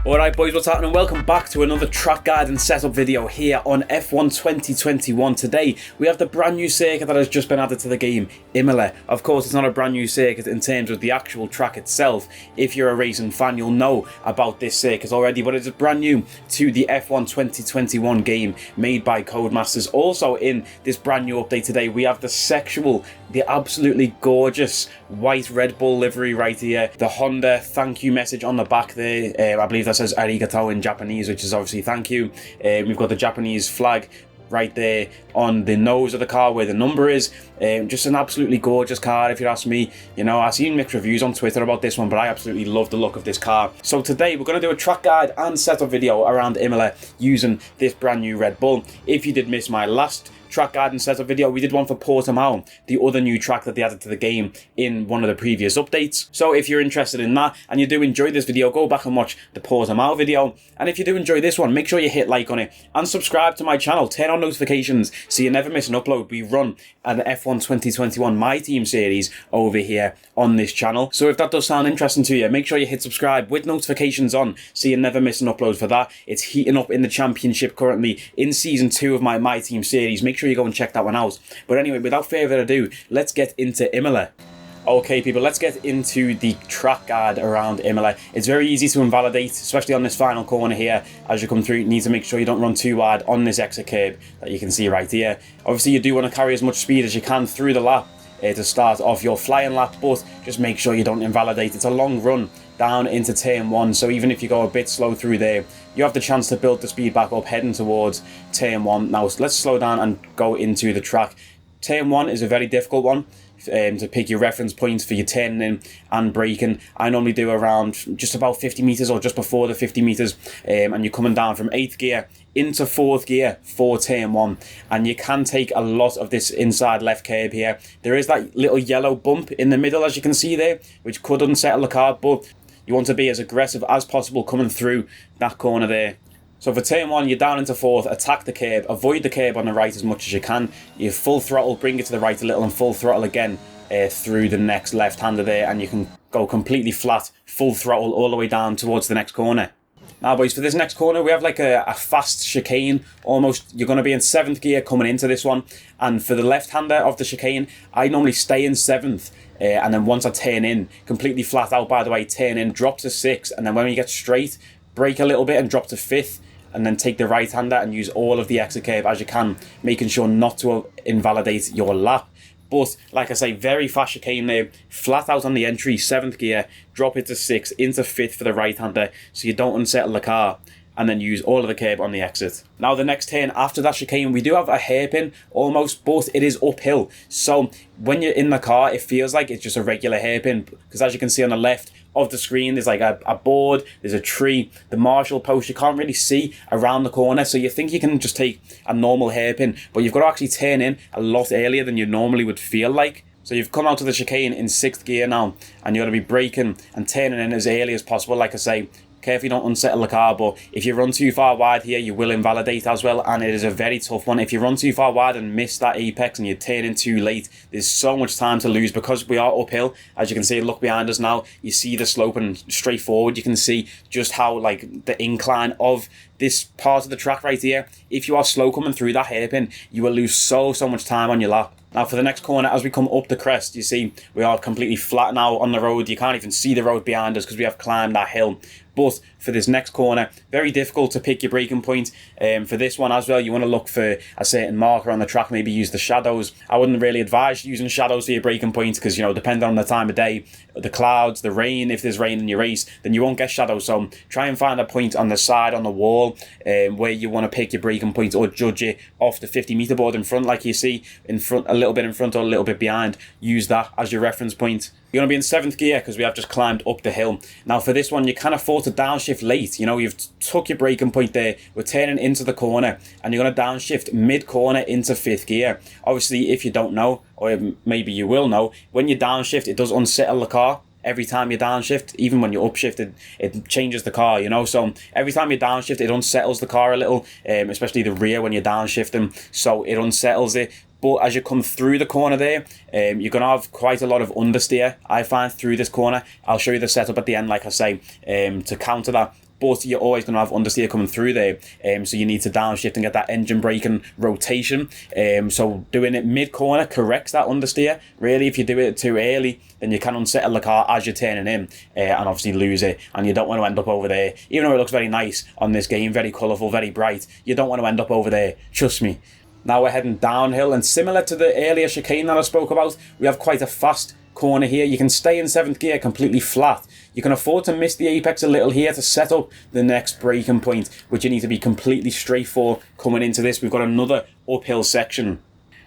Alright boys, what's happening? Welcome back to another track guide and setup video here on F1 2021. Today we have the brand new circuit that has just been added to the game, Imola. Of course it's not a brand new circuit in terms of the actual track itself. If you're a racing fan you'll know about this circuit already, but it's brand new to the F1 2021 game made by Codemasters. Also in this brand new update today we have the absolutely gorgeous white Red Bull livery right here. The Honda thank you message on the back there, I believe that says arigato in Japanese, which is obviously thank you. We've got the Japanese flag right there on the nose of the car where the number is. Just an absolutely gorgeous car if you ask me. You know, I've seen mixed reviews on Twitter about this one, but I absolutely love the look of this car. So today we're going to do a track guide and setup video around Imola using this brand new Red Bull. If you did miss my last track guide and setup video, we did one for Portimao, the other new track that they added to the game in one of the previous updates. So if you're interested in that and you do enjoy this video, go back and watch the Portimao video. And if you do enjoy this one, make sure you hit like on it and subscribe to my channel. Turn on notifications so you never miss an upload. We run an F1 2021 My Team series over here on this channel. So if that does sound interesting to you, make sure you hit subscribe with notifications on so you never miss an upload for that. It's heating up in the championship currently in season 2 of my Team series. Make sure you go and check that one out. But anyway, without further ado, let's get into Imola. Okay people, let's get into the track guide around Imola. It's very easy to invalidate, especially on this final corner here. As you come through, you need to make sure you don't run too wide on this exit curb that you can see right here. Obviously you do want to carry as much speed as you can through the lap to start off your flying lap, but just make sure you don't invalidate. It's a long run down into turn 1, so even if you go a bit slow through there, you have the chance to build the speed back up heading towards turn 1. Now let's slow down and go into the track. Turn 1 is a very difficult one to pick your reference points for your turning in and braking. I normally do around just about 50 meters or just before the 50 meters, and you're coming down from 8th gear into 4th gear for turn 1, and you can take a lot of this inside left curb here. There is that little yellow bump in the middle, as you can see there, which could unsettle the car, but you want to be as aggressive as possible coming through that corner there. So for turn 1, you're down into 4th, attack the curb, avoid the curb on the right as much as you can. You full throttle, bring it to the right a little, and full throttle again through the next left-hander there, and you can go completely flat, full throttle all the way down towards the next corner. Now boys, for this next corner we have like a fast chicane almost. You're going to be in 7th gear coming into this one, and for the left-hander of the chicane I normally stay in 7th, and then once I turn in, completely flat out by the way, turn in, drop to 6th, and then when we get straight, brake a little bit and drop to 5th, and then take the right-hander and use all of the exit curb as you can, making sure not to invalidate your lap. But like I say, very fast chicane there, flat out on the entry, 7th gear, drop it to 6th, into 5th for the right-hander so you don't unsettle the car, and then use all of the curb on the exit. Now the next turn after that chicane, we do have a hairpin almost, but it is uphill. So when you're in the car, it feels like it's just a regular hairpin, because as you can see on the left of the screen, there's like a board, there's a tree, the marshal post, you can't really see around the corner, so you think you can just take a normal hairpin, but you've got to actually turn in a lot earlier than you normally would feel like. So you've come out of the chicane in 6th gear now, and you're going to be braking and turning in as early as possible. Like I say, carefully don't unsettle the car, but if you run too far wide here you will invalidate as well, and it is a very tough one. If you run too far wide and miss that apex and you turn in too late, there's so much time to lose, because we are uphill. As you can see, look behind us now, you see the slope, and straight forward you can see just how like the incline of this part of the track right here. If you are slow coming through that hairpin, you will lose so much time on your lap. Now for the next corner, as we come up the crest, you see we are completely flat now on the road. You can't even see the road behind us because we have climbed that hill. But for this next corner, very difficult to pick your braking point. For this one as well, you want to look for a certain marker on the track, maybe use the shadows. I wouldn't really advise using shadows for your braking point, because, you know, depending on the time of day, the clouds, the rain, if there's rain in your race, then you won't get shadows. So try and find a point on the side, on the wall, where you want to pick your braking point, or judge it off the 50-meter board in front, like you see in front, a little bit in front or a little bit behind. Use that as your reference point. You're going to be in 7th gear because we have just climbed up the hill. Now for this one, you can afford to downshift late. You know, you've took your braking point there. We're turning into the corner, and you're going to downshift mid-corner into 5th gear. Obviously, if you don't know, or maybe you will know, when you downshift, it does unsettle the car. Every time you downshift, even when you're upshifted, it changes the car, you know. So every time you downshift, it unsettles the car a little, especially the rear when you're downshifting. So it unsettles it. But as you come through the corner there, you're going to have quite a lot of understeer, I find, through this corner. I'll show you the setup at the end, like I say, to counter that. but you're always going to have understeer coming through there. So you need to downshift and get that engine braking rotation. So doing it mid-corner corrects that understeer. Really, if you do it too early, then you can unsettle the car as you're turning in and obviously lose it. And you don't want to end up over there. Even though it looks very nice on this game, very colourful, very bright, you don't want to end up over there. Trust me. Now we're heading downhill, and similar to the earlier chicane that I spoke about, we have quite a fast corner here. You can stay in 7th gear completely flat. You can afford to miss the apex a little here to set up the next braking point, which you need to be completely straight for coming into this. We've got another uphill section.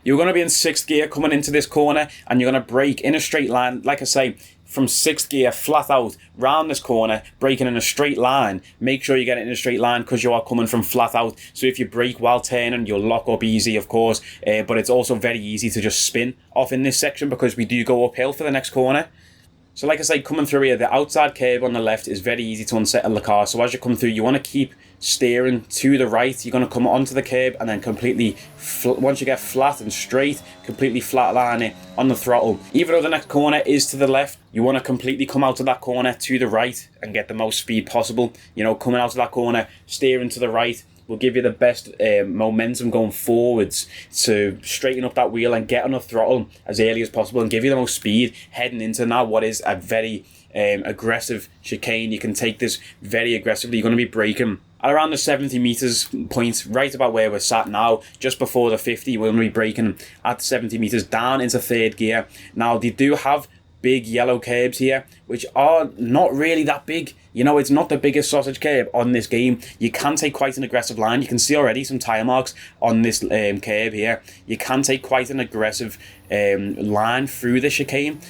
You're going to be in 6th gear coming into this corner, and you're going to brake in a straight line, like I say, from 6th gear flat out round this corner, braking in a straight line. Make sure you get it in a straight line because you are coming from flat out. So if you brake while turning, you'll lock up easy, of course, but it's also very easy to just spin off in this section because we do go uphill for the next corner. So like I say, coming through here, the outside curb on the left is very easy to unsettle the car. So as you come through, you want to keep steering to the right. You're going to come onto the curb and then completely, once you get flat and straight, completely flatline it on the throttle. Even though the next corner is to the left, you want to completely come out of that corner to the right and get the most speed possible. You know, coming out of that corner, steering to the right will give you the best momentum going forwards to straighten up that wheel and get on the throttle as early as possible and give you the most speed heading into now what is a very aggressive chicane. You can take this very aggressively. You're going to be braking at around the 70 meters point, right about where we're sat now, just before the 50. We're going to be braking at 70 meters down into 3rd gear. Now they do have big yellow curbs here, which are not really that big. You know, it's not the biggest sausage curb on this game. You can take quite an aggressive line. You can see already some tyre marks on this curb here. You can take quite an aggressive line through the chicane.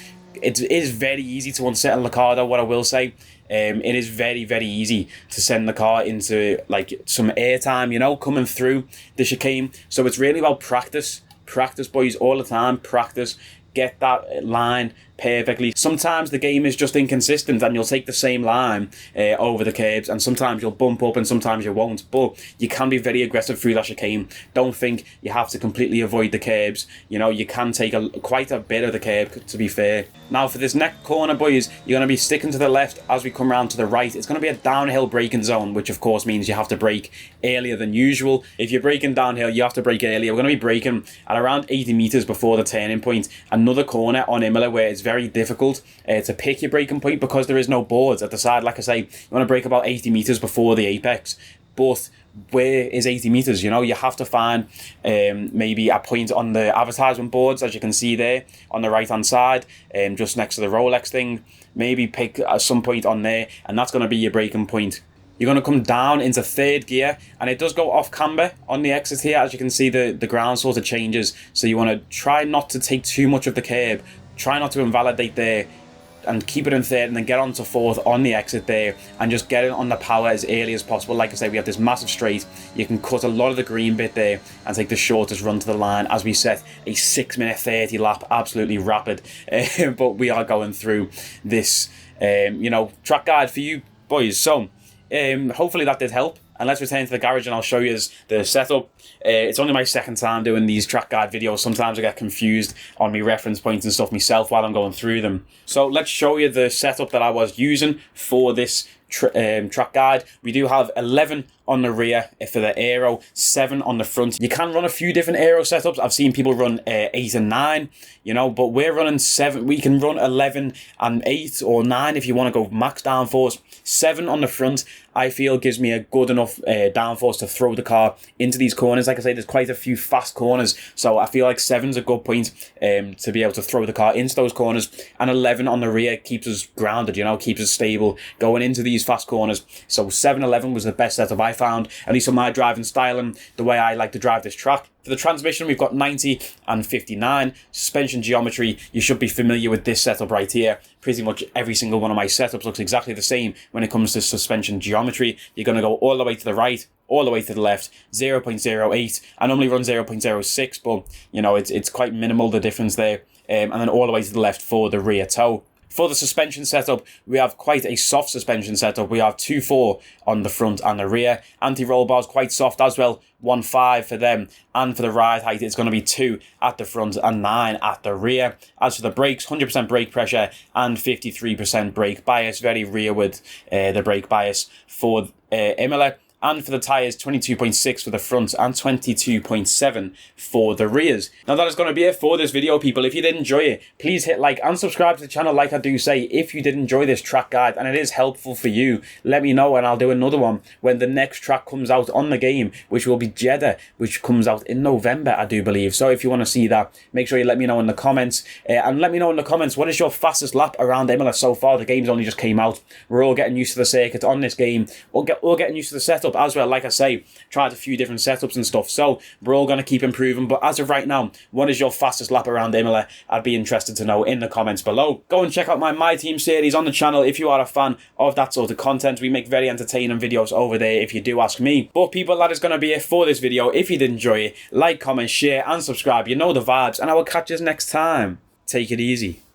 It is very easy to unsettle the car though, what I will say. It is very, very easy to send the car into like some airtime, you know, coming through the chicane. So it's really about practice. Practice, boys, all the time. Practice. Get that line perfectly. Sometimes the game is just inconsistent and you'll take the same line over the curbs, and sometimes you'll bump up and sometimes you won't, but you can be very aggressive through that chicane. Don't think you have to completely avoid the curbs. You know, you can take quite a bit of the curb, to be fair. Now for this next corner, boys, you're going to be sticking to the left as we come round to the right. It's going to be a downhill braking zone, which of course means you have to brake earlier than usual. If you're braking downhill, you have to brake earlier. We're going to be braking at around 80 meters before the turning point. Another corner on Imola where it's very difficult to pick your braking point because there is no boards at the side. Like I say, you want to brake about 80 meters before the apex, but where is 80 meters? You know, you have to find maybe a point on the advertisement boards, as you can see there on the right hand side, just next to the Rolex thing. Maybe pick at some point on there, and that's going to be your braking point. You're going to come down into 3rd gear, and it does go off camber on the exit here. As you can see, the ground sort of changes, so you want to try not to take too much of the curb. Try not to invalidate there and keep it in 3rd, and then get on to 4th on the exit there and just get it on the power as early as possible. Like I say, we have this massive straight. You can cut a lot of the green bit there and take the shortest run to the line as we set a 6-minute 30 lap, absolutely rapid. But we are going through this, you know, track guide for you boys. So hopefully that did help. And let's return to the garage and I'll show you the setup. It's only my 2nd time doing these track guide videos. Sometimes I get confused on my reference points and stuff myself while I'm going through them. So let's show you the setup that I was using for this track guide. We do have 11 on the rear for the aero, 7 on the front. You can run a few different aero setups. I've seen people run 8 and 9, you know, but we're running 7. We can run 11 and 8 or 9 if you want to go max downforce. 7 on the front, I feel, gives me a good enough downforce to throw the car into these corners. Like I say, there's quite a few fast corners, so I feel like 7's a good point to be able to throw the car into those corners. And 11 on the rear keeps us grounded, you know, keeps us stable going into these fast corners. So 7-11 was the best setup I found, at least on my driving style and the way I like to drive this track. For the transmission, we've got 90 and 59. Suspension geometry, you should be familiar with this setup right here. Pretty much every single one of my setups looks exactly the same when it comes to suspension geometry. You're going to go all the way to the right, all the way to the left, 0.08. I normally run 0.06, but you know, it's quite minimal, the difference there. And then all the way to the left for the rear toe. For the suspension setup, we have quite a soft suspension setup. We have 2.4 on the front and the rear. Anti-roll bars quite soft as well, 1.5 for them. And for the ride height, it's going to be 2 at the front and 9 at the rear. As for the brakes, 100% brake pressure and 53% brake bias, very rearward the brake bias for Imola. And for the tyres, 22.6 for the front and 22.7 for the rears. Now that is going to be it for this video, people. If you did enjoy it, please hit like and subscribe to the channel like I do say. If you did enjoy this track guide and it is helpful for you, let me know and I'll do another one when the next track comes out on the game, which will be Jeddah, which comes out in November, I do believe. So if you want to see that, make sure you let me know in the comments. And let me know in the comments, what is your fastest lap around Imola so far? The game's only just came out. We're all getting used to the circuit on this game. We're getting used to the setup as well. Like I say, tried a few different setups and stuff, so we're all going to keep improving. But as of right now, what is your fastest lap around Imola? I'd be interested to know in the comments below. Go and check out my Team series on the channel if you are a fan of that sort of content. We make very entertaining videos over there if you do ask me. But people, that is going to be it for this video. If you did enjoy it, like, comment, share and subscribe. You know the vibes, and I will catch you next time. Take it easy.